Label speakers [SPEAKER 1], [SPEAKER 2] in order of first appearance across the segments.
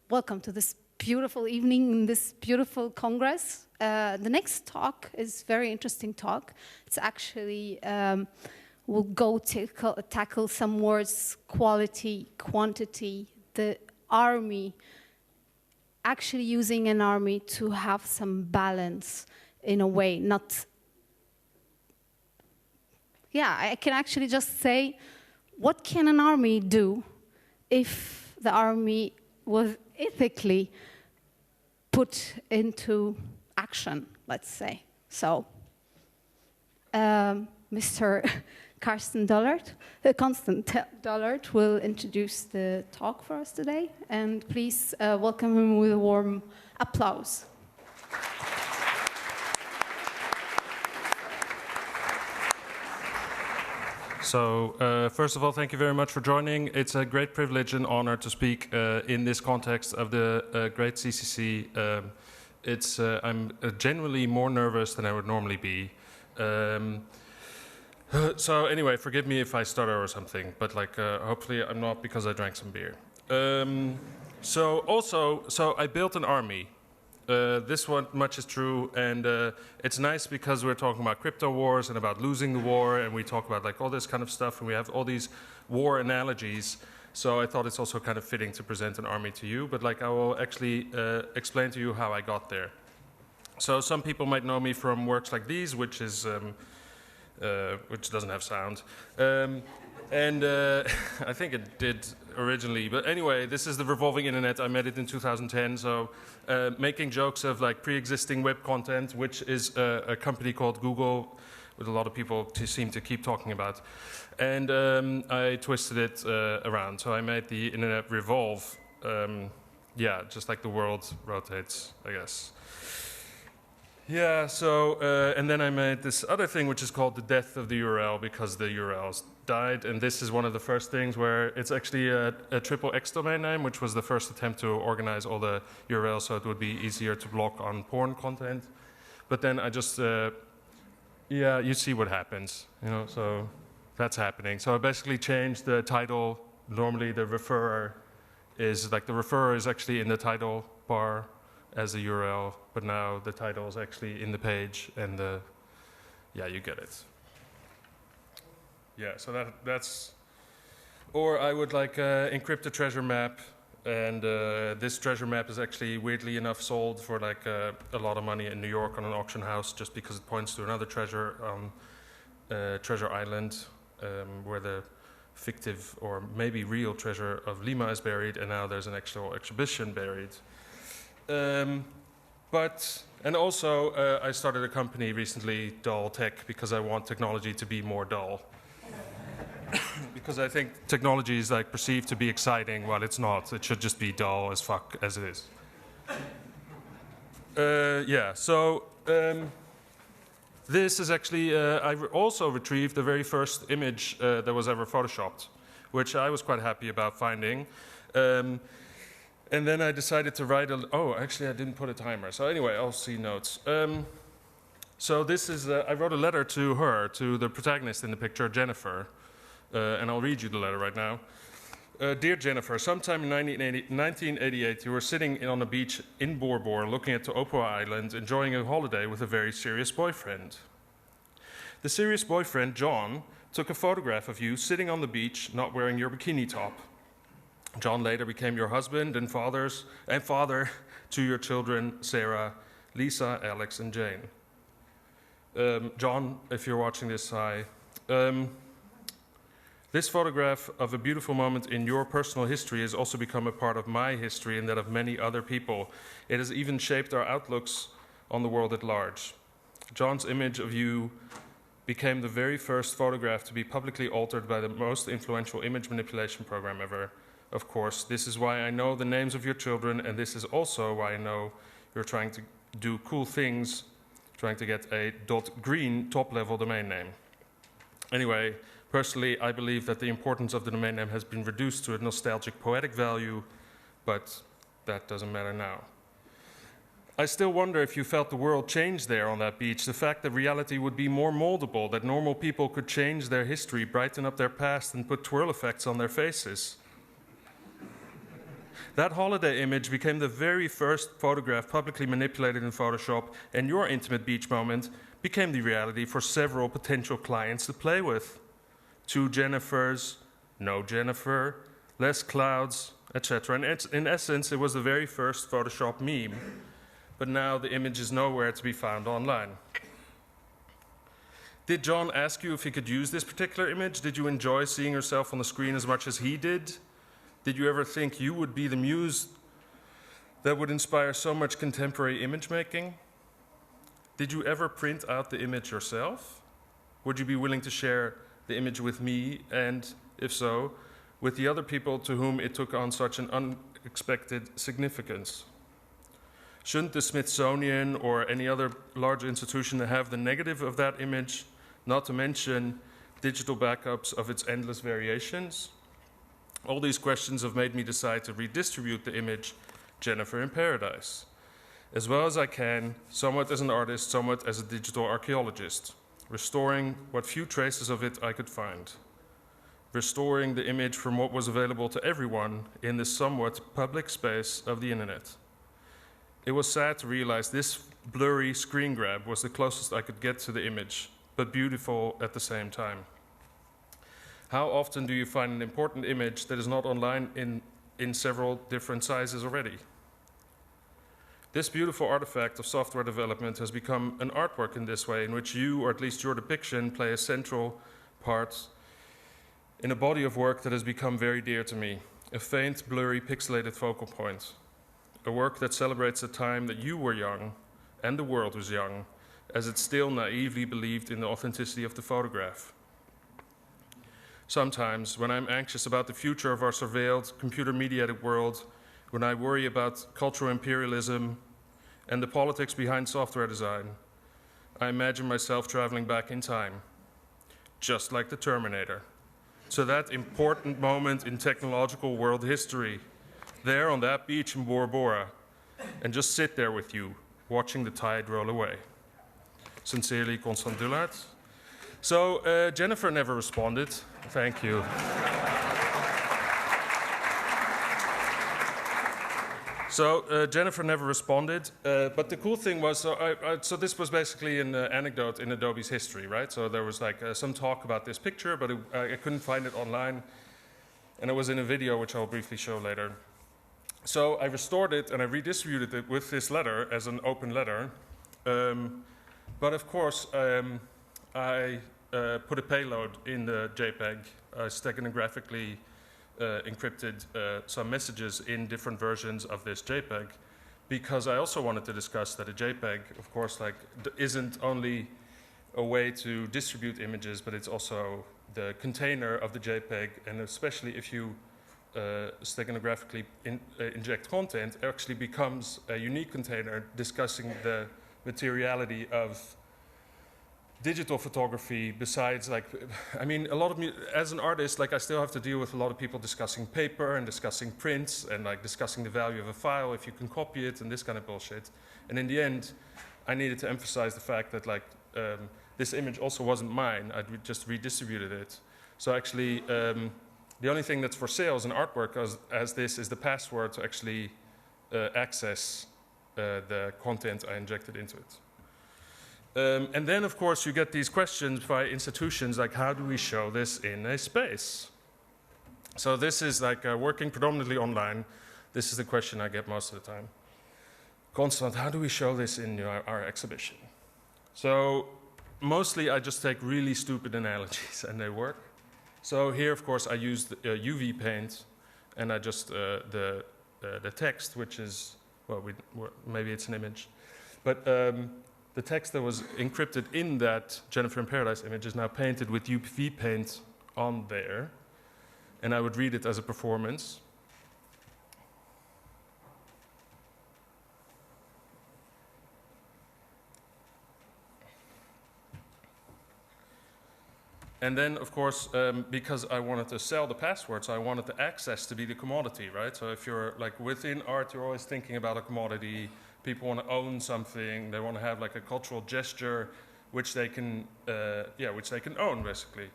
[SPEAKER 1] welcome to this beautiful evening in this beautiful Congress. The next talk is a very interesting talk. It's actually, we'll go tackle some words, quality, quantity, the army, actually using an army to have some balance in a way, not, yeah, I can actually just say, what can an army do if the army was ethically put into action, let's say. So, Mr. Constant Dollard will introduce the talk for us today, and please welcome him with a warm applause.
[SPEAKER 2] So, first of all, thank you very much for joining. It's a great privilege and honor to speak in this context of the great CCC. I'm genuinely more nervous than I would normally be. So anyway, forgive me if I stutter or something, but hopefully I'm not because I drank some beer. So I built an army. This one much is true, and it's nice because we're talking about crypto wars and about losing the war, and we talk about all this kind of stuff, and we have all these war analogies. So I thought it's also kind of fitting to present an army to you, but I will actually explain to you how I got there. So some people might know me from works like these, which is which doesn't have sound. And I think it did originally, but anyway, this is the revolving internet. I made it in 2010, so making jokes of pre-existing web content, which is a company called Google, with a lot of people seem to keep talking about. And I twisted it around, so I made the internet revolve. Yeah, just like the world rotates, I guess. Yeah, so, and then I made this other thing which is called the death of the URL, because the URLs died, and this is one of the first things where it's actually a XXX domain name, which was the first attempt to organize all the URLs so it would be easier to block on porn content. But then I just, yeah, you see what happens, so that's happening. So I basically changed the title. Normally the referrer is, the referrer is actually in the title bar as a URL, but now the title is actually in the page, and yeah, you get it. Yeah, so that's, or I would encrypt a treasure map, and this treasure map is actually weirdly enough sold for a lot of money in New York on an auction house, just because it points to another treasure on Treasure Island, where the fictive or maybe real treasure of Lima is buried, and now there's an actual exhibition buried. And also, I started a company recently, Dull Tech, because I want technology to be more dull. Because I think technology is perceived to be exciting while it's not. It should just be dull as fuck as it is. Yeah, so this is actually, I also retrieved the very first image that was ever photoshopped, which I was quite happy about finding. And then I decided to write oh, actually I didn't put a timer. So anyway, I'll see notes. So this is, I wrote a letter to her, to the protagonist in the picture, Jennifer. And I'll read you the letter right now. Dear Jennifer, sometime in 1988, you were sitting on a beach in Bor Bor, looking at the Opua Island, enjoying a holiday with a very serious boyfriend. The serious boyfriend, John, took a photograph of you sitting on the beach, not wearing your bikini top. John later became your husband and father to your children, Sarah, Lisa, Alex, and Jane. John, if you're watching this, hi. This photograph of a beautiful moment in your personal history has also become a part of my history and that of many other people. It has even shaped our outlooks on the world at large. John's image of you became the very first photograph to be publicly altered by the most influential image manipulation program ever. Of course, this is why I know the names of your children, and this is also why I know you're trying to do cool things, trying to get a .green top-level domain name. Anyway, personally, I believe that the importance of the domain name has been reduced to a nostalgic poetic value, but that doesn't matter now. I still wonder if you felt the world change there on that beach, the fact that reality would be more moldable, that normal people could change their history, brighten up their past, and put twirl effects on their faces. That holiday image became the very first photograph publicly manipulated in Photoshop, and your intimate beach moment became the reality for several potential clients to play with. 2 Jennifers, no Jennifer, less clouds, etc. And in essence, it was the very first Photoshop meme, but now the image is nowhere to be found online. Did John ask you if he could use this particular image? Did you enjoy seeing yourself on the screen as much as he did? Did you ever think you would be the muse that would inspire so much contemporary image making? Did you ever print out the image yourself? Would you be willing to share the image with me, and if so, with the other people to whom it took on such an unexpected significance? Shouldn't the Smithsonian or any other large institution have the negative of that image, not to mention digital backups of its endless variations? All these questions have made me decide to redistribute the image Jennifer in Paradise, as well as I can, somewhat as an artist, somewhat as a digital archaeologist, restoring what few traces of it I could find, restoring the image from what was available to everyone in this somewhat public space of the internet. It was sad to realize this blurry screen grab was the closest I could get to the image, but beautiful at the same time. How often do you find an important image that is not online in several different sizes already? This beautiful artifact of software development has become an artwork in this way, in which you, or at least your depiction, play a central part in a body of work that has become very dear to me, a faint, blurry, pixelated focal point, a work that celebrates the time that you were young and the world was young, as it still naively believed in the authenticity of the photograph. Sometimes, when I'm anxious about the future of our surveilled, computer-mediated world, when I worry about cultural imperialism and the politics behind software design, I imagine myself traveling back in time, just like the Terminator, to that important moment in technological world history, there on that beach in Bora Bora, and just sit there with you, watching the tide roll away. Sincerely, Constant Dullard. So Jennifer never responded. Thank you. So Jennifer never responded, but the cool thing was, so this was basically an anecdote in Adobe's history, right? So there was like some talk about this picture, but I couldn't find it online, and it was in a video, which I'll briefly show later. So I restored it and I redistributed it with this letter as an open letter, but of course I put a payload in the JPEG, steganographically encrypted some messages in different versions of this JPEG, because I also wanted to discuss that a JPEG, of course, like isn't only a way to distribute images, but it's also the container of the JPEG, and especially if you steganographically inject content, it actually becomes a unique container discussing the materiality of digital photography. Besides, like, I mean, a lot of as an artist, like, I still have to deal with a lot of people discussing paper and discussing prints and like discussing the value of a file, if you can copy it, and this kind of bullshit. And in the end, I needed to emphasize the fact that like this image also wasn't mine. I just redistributed it. So actually, the only thing that's for sale as an artwork as this is the password to actually access the content I injected into it. And then, of course, you get these questions by institutions like, how do we show this in a space? So this is like working predominantly online. This is the question I get most of the time. Constant, how do we show this in our exhibition? So mostly I just take really stupid analogies and they work. So here, of course, I used UV paint, and I just, the text, which is, well, maybe it's an image, but the text that was encrypted in that Jennifer in Paradise image is now painted with UV paint on there, and I would read it as a performance. And then, of course, because I wanted to sell the passwords, I wanted the access to be the commodity, right? So if you're like within art, you're always thinking about a commodity. People want to own something. They want to have like a cultural gesture, which they can, which they can own, basically.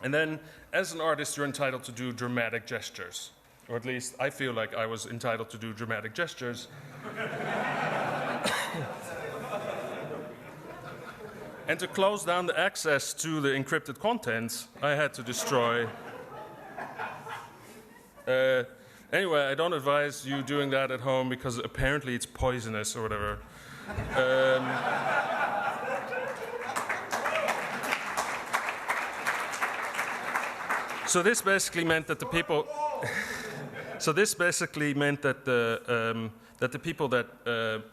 [SPEAKER 2] And then, as an artist, you're entitled to do dramatic gestures. or at least I feel like I was entitled to do dramatic gestures. And to close down the access to the encrypted content, I had to destroy. Anyway, I don't advise you doing that at home because apparently it's poisonous or whatever. So this basically meant that the people. So this basically meant that the people that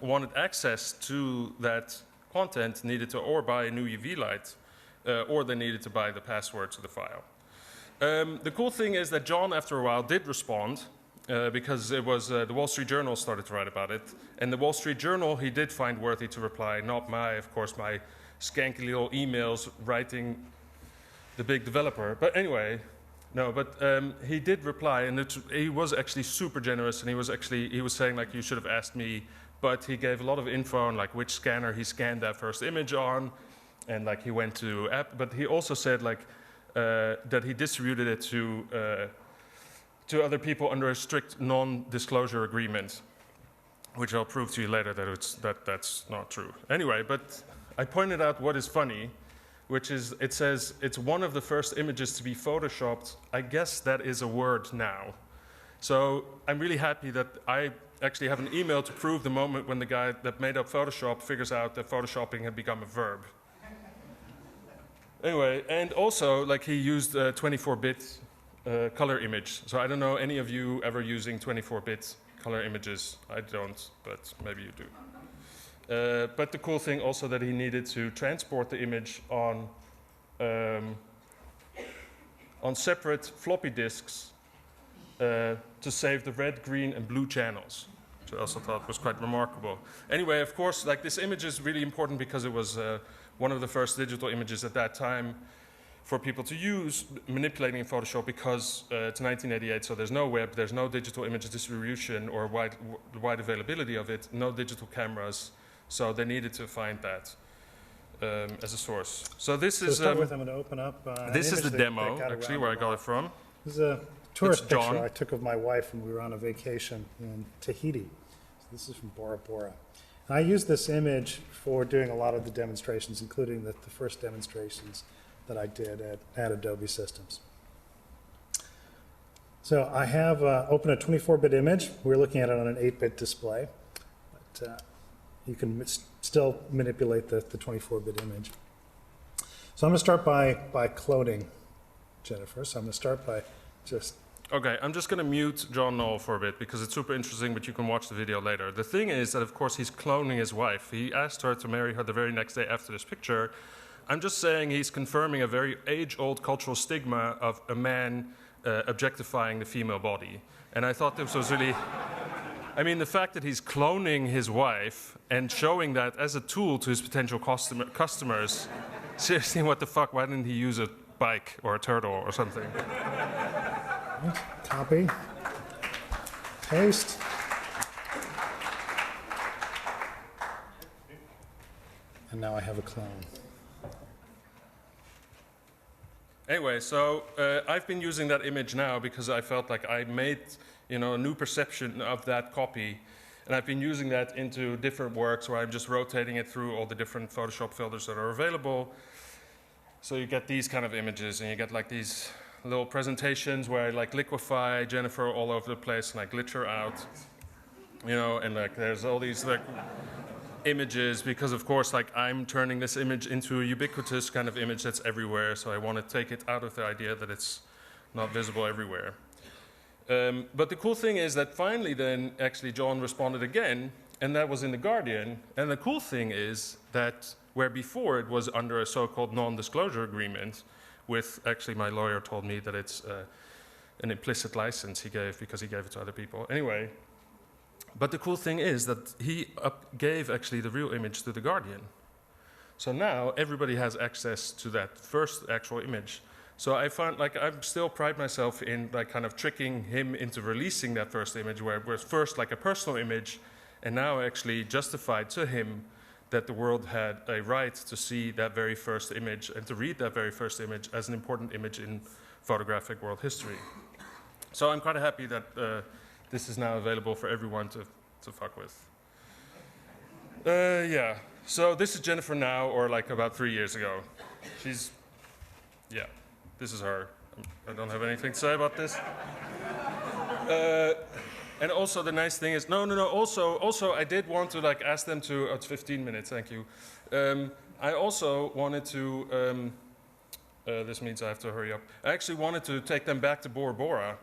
[SPEAKER 2] wanted access to that content needed to or buy a new UV light, or they needed to buy the password to the file. The cool thing is that John, after a while, did respond because it was the Wall Street Journal started to write about it, and the Wall Street Journal he did find worthy to reply, not my skanky little emails writing the big developer. But anyway. No, but he did reply, and he was actually super generous, and he was saying like, you should have asked me, but he gave a lot of info on like which scanner he scanned that first image on, and like he went to app, but he also said like that he distributed it to other people under a strict non-disclosure agreement, which I'll prove to you later that that's not true. Anyway, but I pointed out what is funny, which is, it says it's one of the first images to be photoshopped. I guess that is a word now. So I'm really happy that I actually have an email to prove the moment when the guy that made up Photoshop figures out that photoshopping had become a verb. Anyway, and also, like, he used a 24-bit color image. So I don't know any of you ever using 24-bit color images. I don't, but maybe you do. But the cool thing also that he needed to transport the image on separate floppy disks to save the red, green, and blue channels, which I also thought was quite remarkable. Anyway, of course, like this image is really important because it was one of the first digital images at that time for people to use manipulating in Photoshop because it's 1988, so there's no web, there's no digital image distribution or wide availability of it, no digital cameras. So they needed to find that as a source. So this is.
[SPEAKER 3] To start with, I'm going to open up.
[SPEAKER 2] This is the demo, actually, where I got it from.
[SPEAKER 3] This is a tourist picture I took of my wife when we were on a vacation in Tahiti. So this is from Bora Bora. And I used this image for doing a lot of the demonstrations, including the first demonstrations that I did at Adobe Systems. So I have opened a 24-bit image. We're looking at it on an 8-bit display. But, you can still manipulate the 24-bit image. So I'm going to start by cloning Jennifer. So I'm going to start by just...
[SPEAKER 2] Okay, I'm just going to mute John Knoll for a bit because it's super interesting, but you can watch the video later. The thing is that, of course, he's cloning his wife. He asked her to marry her the very next day after this picture. I'm just saying he's confirming a very age-old cultural stigma of a man objectifying the female body. And I thought this was really... I mean, the fact that he's cloning his wife and showing that as a tool to his potential customers, seriously, what the fuck? Why didn't he use a bike or a turtle or something?
[SPEAKER 3] Copy. Paste. And now I have a clone.
[SPEAKER 2] Anyway, so I've been using that image now because I felt like I made a new perception of that copy. And I've been using that into different works where I'm just rotating it through all the different Photoshop filters that are available. So you get these kind of images, and you get like these little presentations where I like liquefy Jennifer all over the place and I glitch her out. And like there's all these like images because, of course, like I'm turning this image into a ubiquitous kind of image that's everywhere. So I want to take it out of the idea that it's not visible everywhere. But the cool thing is that finally then actually John responded again, and that was in The Guardian. And the cool thing is that where before it was under a so-called non-disclosure agreement with, actually my lawyer told me that it's an implicit license he gave because he gave it to other people. Anyway, but the cool thing is that he gave actually the real image to The Guardian. So now everybody has access to that first actual image. So I found, like, I still pride myself in, like, kind of tricking him into releasing that first image where it was first like a personal image and now actually justified to him that the world had a right to see that very first image and to read that very first image as an important image in photographic world history. So I'm quite happy that this is now available for everyone to fuck with. Yeah, so this is Jennifer now, or like about 3 years ago. She's, yeah, this is her. I don't have anything to say about this. And also the nice thing is, also I did want to like ask them to, it's 15 minutes, thank you. I also wanted to, this means I have to hurry up. I actually wanted to take them back to Bora Bora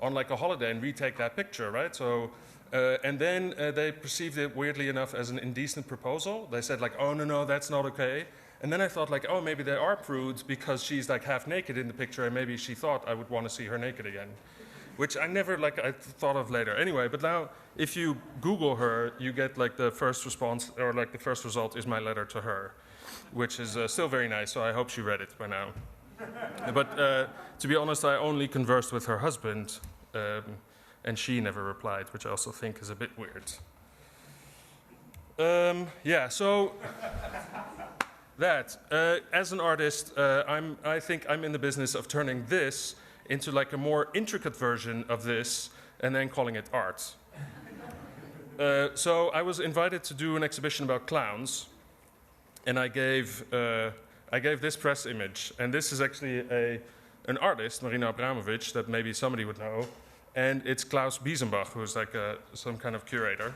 [SPEAKER 2] on like a holiday and retake that picture, right? So, and then they perceived it weirdly enough as an indecent proposal. They said like, oh no, that's not okay. And then I thought like, oh, maybe they are prudes because she's like half naked in the picture and maybe she thought I would want to see her naked again. Which I never I thought of later. Anyway, but now if you Google her, you get like the first response, or like the first result is my letter to her, which is still very nice, so I hope she read it by now. But to be honest, I only conversed with her husband, and she never replied, which I also think is a bit weird. Yeah, so that, as an artist, I think I'm in the business of turning this into like a more intricate version of this and then calling it art. So I was invited to do an exhibition about clowns, and I gave this press image, and this is actually an artist, Marina Abramovic, that maybe somebody would know, and it's Klaus Biesenbach, who's like some kind of curator.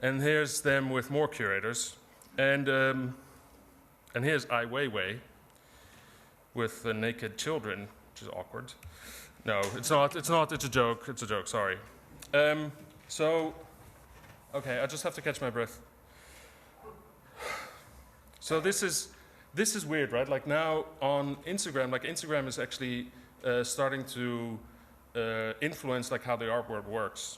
[SPEAKER 2] And here's them with more curators, and here's Ai Weiwei with the naked children, which is awkward. No, it's not, it's a joke, sorry. So, okay, I just have to catch my breath. So this is weird, right? Like now on Instagram, like Instagram is actually starting to influence like how the art world works.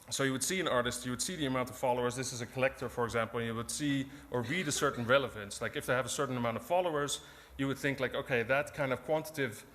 [SPEAKER 2] So you would see an artist, you would see the amount of followers. This is a collector, for example, and you would see or read a certain relevance. Like if they have a certain amount of followers, you would think like, okay, that kind of quantitative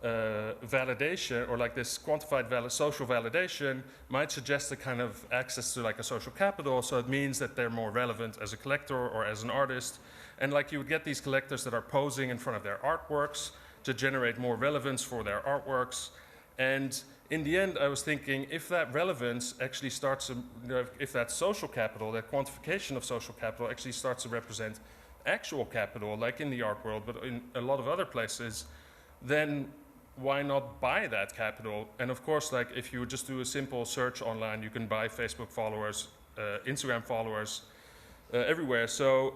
[SPEAKER 2] validation, or like this quantified social validation, might suggest a kind of access to like a social capital. So it means that they're more relevant as a collector or as an artist. And like you would get these collectors that are posing in front of their artworks to generate more relevance for their artworks. And in the end, I was thinking, if that relevance actually starts to, if that social capital, that quantification of social capital actually starts to represent actual capital, like in the art world, but in a lot of other places, then why not buy that capital? And of course, like if you just do a simple search online, you can buy Facebook followers, Instagram followers, everywhere. So,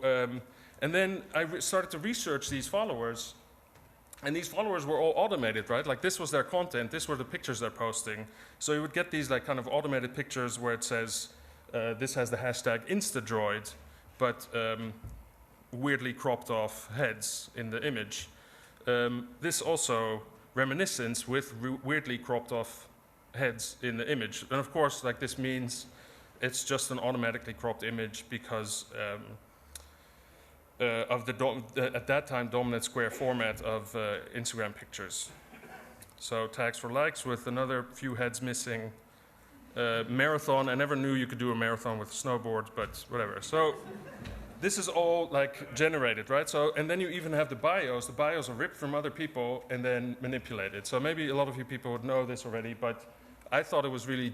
[SPEAKER 2] and then I started to research these followers, and these followers were all automated, right? Like this was their content, this were the pictures they're posting. So you would get these like kind of automated pictures where it says, this has the hashtag Instadroid, but weirdly cropped off heads in the image. This also reminiscence with weirdly cropped off heads in the image. And of course, like this means it's just an automatically cropped image because of the at that time dominant square format of Instagram pictures. So tags for likes with another few heads missing. Marathon, I never knew you could do a marathon with a snowboard, but whatever. So this is all like generated, right? So, and then you even have the bios. The bios are ripped from other people and then manipulated. So maybe a lot of you people would know this already, but I thought it was really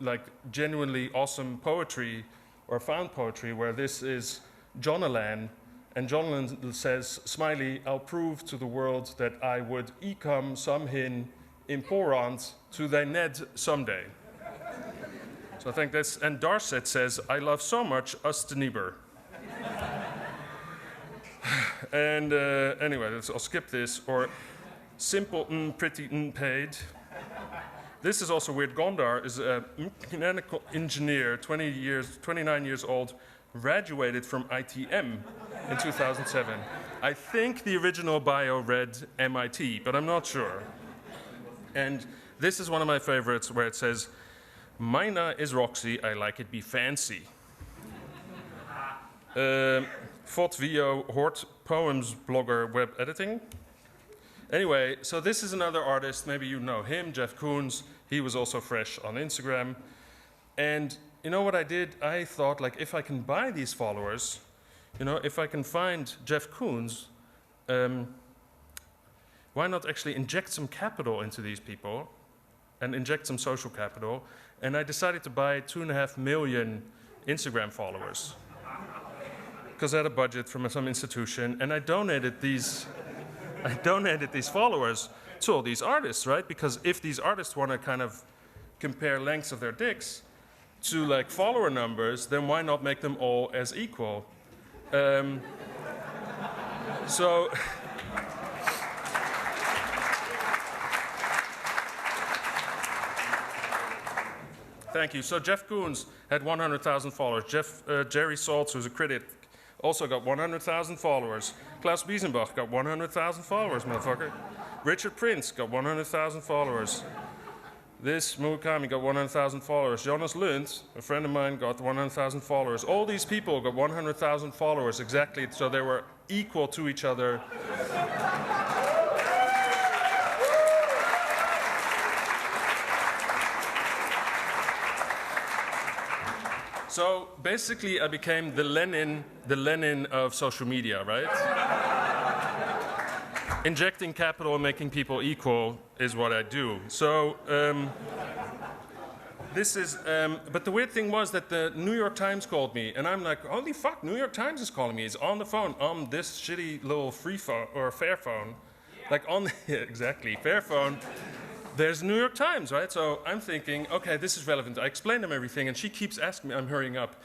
[SPEAKER 2] like genuinely awesome poetry or found poetry where this is Jonalan, and Jonalan says, Smiley, I'll prove to the world that I would ecom some hin importand to thy Ned someday. So I think that's, and Darset says, I love so much us de neighbor. And anyway, I'll skip this. Or simple pretty paid. This is also weird. Gondar is a mechanical engineer, 29 years old, graduated from ITM in 2007. I think the original bio read MIT, but I'm not sure. And this is one of my favorites where it says, Mina is Roxy, I like it be fancy. Fot Vio Hort Poems blogger web editing. Anyway, so this is another artist, maybe you know him, Jeff Koons. He was also fresh on Instagram. And you know what I did? I thought, like, if I can buy these followers, you know, if I can find Jeff Koons, why not actually inject some capital into these people and inject some social capital. And I decided to buy 2.5 million Instagram followers because I had a budget from some institution, and I donated these followers to all these artists, right? Because if these artists want to kind of compare lengths of their dicks to like follower numbers, then why not make them all as equal? So thank you. So Jeff Koons had 100,000 followers. Jerry Saltz, who's a critic, also got 100,000 followers. Klaus Biesenbach got 100,000 followers, motherfucker. Richard Prince got 100,000 followers. This Murakami got 100,000 followers. Jonas Lund, a friend of mine, got 100,000 followers. All these people got 100,000 followers exactly, so they were equal to each other. So basically, I became the Lenin of social media, right? Injecting capital and making people equal is what I do. So this is, but the weird thing was that the New York Times called me, and I'm like, holy fuck, New York Times is calling me. It's on the phone, on this shitty little free phone, or Fairphone. Like on the, yeah, exactly, Fairphone. There's New York Times, right? So I'm thinking, okay, this is relevant. I explain them everything, and she keeps asking me, I'm hurrying up.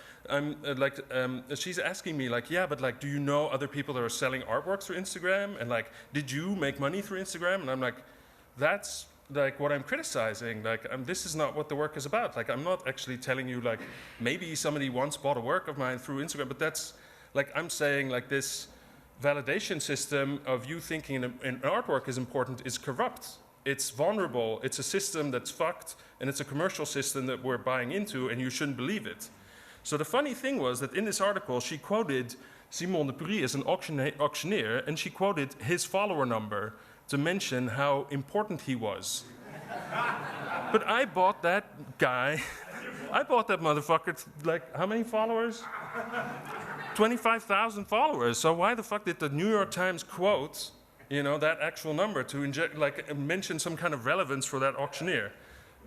[SPEAKER 2] She's asking me, like, yeah, but like, do you know other people that are selling artwork through Instagram? And like, did you make money through Instagram? And I'm like, that's like what I'm criticizing. Like, this is not what the work is about. Like, I'm not actually telling you, like, maybe somebody once bought a work of mine through Instagram, but that's, like, I'm saying, like, this validation system of you thinking an artwork is important is corrupt. It's vulnerable, it's a system that's fucked, and it's a commercial system that we're buying into, and you shouldn't believe it. So the funny thing was that in this article, she quoted Simon de Pury as an auctioneer, and she quoted his follower number to mention how important he was. But I bought that guy, I bought that motherfucker, like, how many followers? 25,000 followers. So why the fuck did the New York Times quote, you know, that actual number to inject, like, mention some kind of relevance for that auctioneer?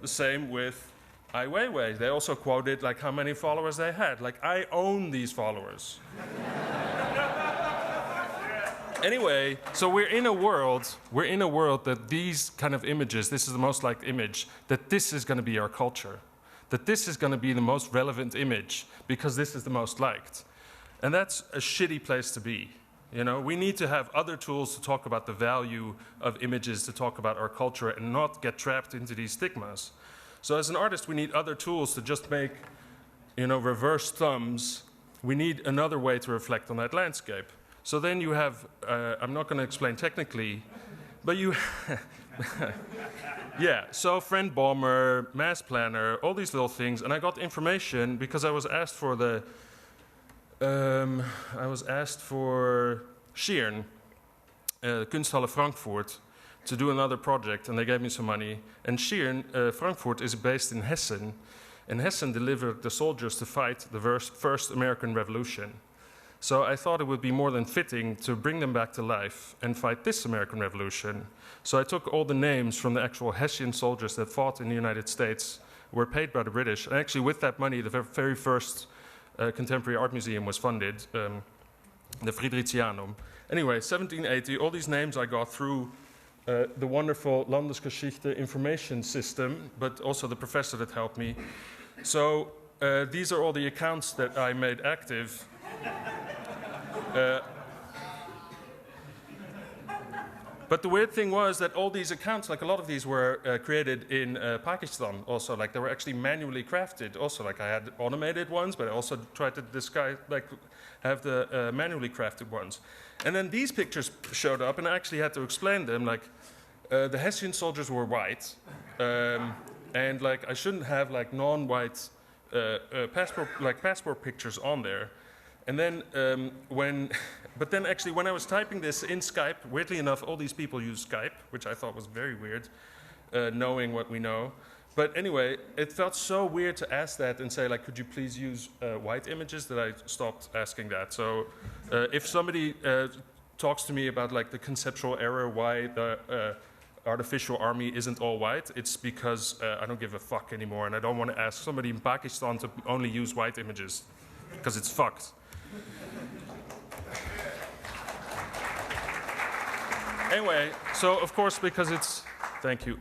[SPEAKER 2] The same with Ai Weiwei. They also quoted, like, how many followers they had. Like, I own these followers. Anyway, so we're in a world that these kind of images, this is the most liked image, that this is going to be our culture. That this is going to be the most relevant image because this is the most liked. And that's a shitty place to be. You know, we need to have other tools to talk about the value of images, to talk about our culture, and not get trapped into these stigmas. So as an artist, we need other tools to just make, you know, reverse thumbs. We need another way to reflect on that landscape. So then you have, I'm not going to explain technically, but you, yeah, so Friend Bomber, Mass Planner, all these little things, and I got information because I was asked for the, Sheern, Kunsthalle Frankfurt, to do another project, and they gave me some money. And Sheern, Frankfurt, is based in Hessen, and Hessen delivered the soldiers to fight the first American Revolution. So I thought it would be more than fitting to bring them back to life and fight this American Revolution. So I took all the names from the actual Hessian soldiers that fought in the United States, were paid by the British, and actually with that money, the very first contemporary art museum was funded, the Fridericianum. Anyway, 1780, all these names I got through the wonderful Landesgeschichte information system, but also the professor that helped me. So these are all the accounts that I made active. But the weird thing was that all these accounts, like a lot of these were created in Pakistan also, like they were actually manually crafted also. Like I had automated ones, but I also tried to disguise, like have the manually crafted ones. And then these pictures showed up and I actually had to explain them, like the Hessian soldiers were white, and like I shouldn't have like non-white passport pictures on there. And then but then actually when I was typing this in Skype, weirdly enough, all these people use Skype, which I thought was very weird, knowing what we know. But anyway, it felt so weird to ask that and say, like, could you please use white images, that I stopped asking that. So if somebody talks to me about like the conceptual error why the artificial army isn't all white, it's because I don't give a fuck anymore, and I don't want to ask somebody in Pakistan to only use white images, because it's fucked. Anyway, so of course, because it's, thank you,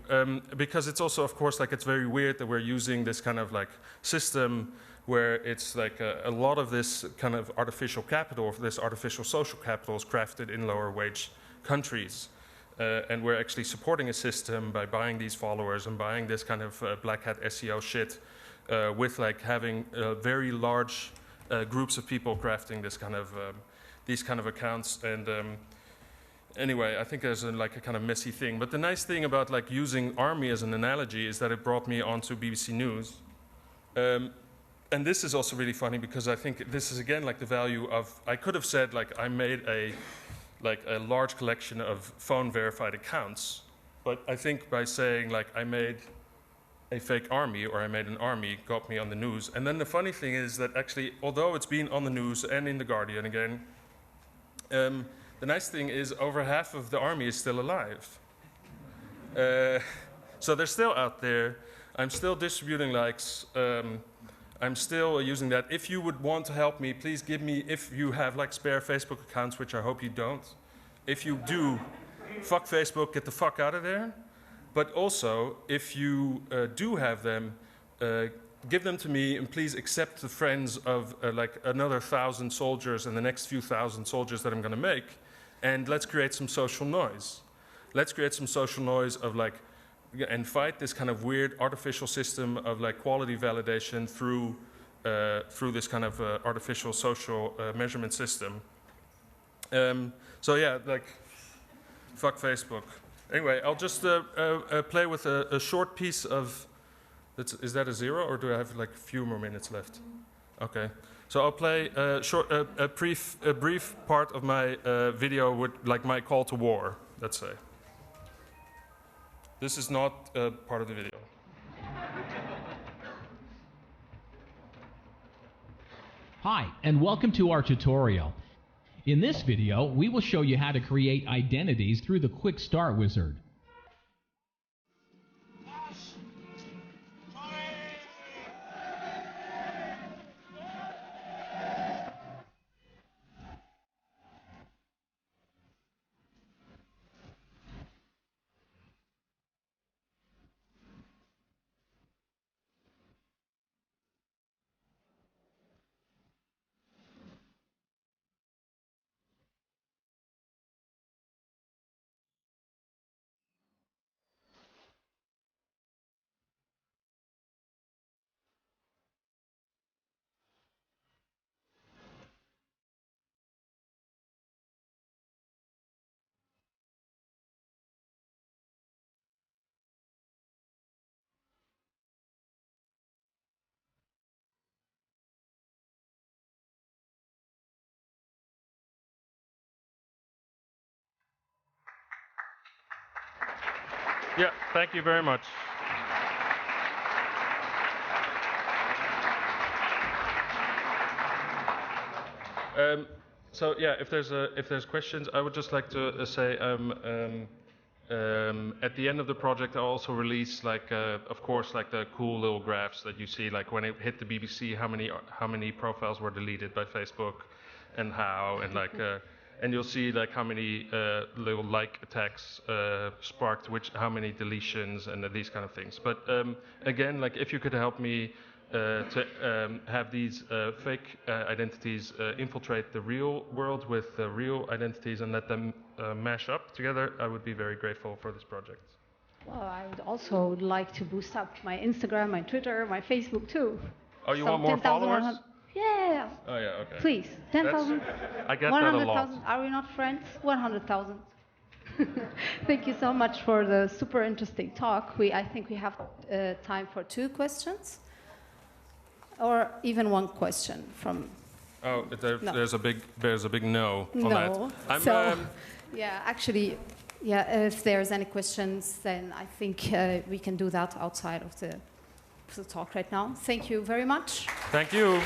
[SPEAKER 2] because it's also, of course, like it's very weird that we're using this kind of like system where it's like a lot of this kind of artificial capital, this artificial social capital is crafted in lower wage countries. And we're actually supporting a system by buying these followers and buying this kind of black hat SEO shit with like having very large groups of people crafting this kind of these kind of accounts. And anyway, I think there's like a kind of messy thing. But the nice thing about like using army as an analogy is that it brought me onto BBC News. And this is also really funny because I think this is again like the value of, I could have said like I made a large collection of phone verified accounts, but I think by saying like I made a fake army or I made an army got me on the news. And then the funny thing is that actually, although it's been on the news and in The Guardian again, the nice thing is over half of the army is still alive. So they're still out there. I'm still distributing likes. I'm still using that. If you would want to help me, please give me, if you have like spare Facebook accounts, which I hope you don't. If you do, fuck Facebook, get the fuck out of there. But also, if you do have them, give them to me and please accept the friends of like another 1,000 soldiers and the next few thousand soldiers that I'm gonna make. And let's create some social noise. Let's create some social noise of like, and fight this kind of weird artificial system of like quality validation through this kind of artificial social measurement system. So yeah, like, fuck Facebook. Anyway, I'll just play with a short piece of, is that a 0 or do I have like a few more minutes left? Okay, so I'll play a brief part of my video with like my call to war, let's say. This is not part of the video.
[SPEAKER 4] Hi, and welcome to our tutorial. In this video, we will show you how to create identities through the Quick Start Wizard.
[SPEAKER 2] Yeah, thank you very much. So yeah, if there's questions, I would just like to say at the end of the project, I'll also release like of course like the cool little graphs that you see, like when it hit the BBC, how many profiles were deleted by Facebook, and how, and like. And you'll see like how many little like attacks sparked, how many deletions, and these kind of things. But again, like if you could help me to have these fake identities infiltrate the real world with the real identities and let them mash up together, I would be very grateful for this project.
[SPEAKER 1] Well, I would also like to boost up my Instagram, my Twitter, my Facebook too.
[SPEAKER 2] Oh, you want more followers?
[SPEAKER 1] Yeah.
[SPEAKER 2] Oh yeah, okay.
[SPEAKER 1] Please, 10,000.
[SPEAKER 2] I get that a lot.
[SPEAKER 1] 100,000. Are we not friends? 100,000. Thank you so much for the super interesting talk. I think we have time for 2 questions, or even 1 question from.
[SPEAKER 2] Oh, there's a big no on
[SPEAKER 1] no.
[SPEAKER 2] that.
[SPEAKER 1] Yeah, actually, yeah. If there's any questions, then I think we can do that outside of the talk right now. Thank you very much.
[SPEAKER 2] Thank you.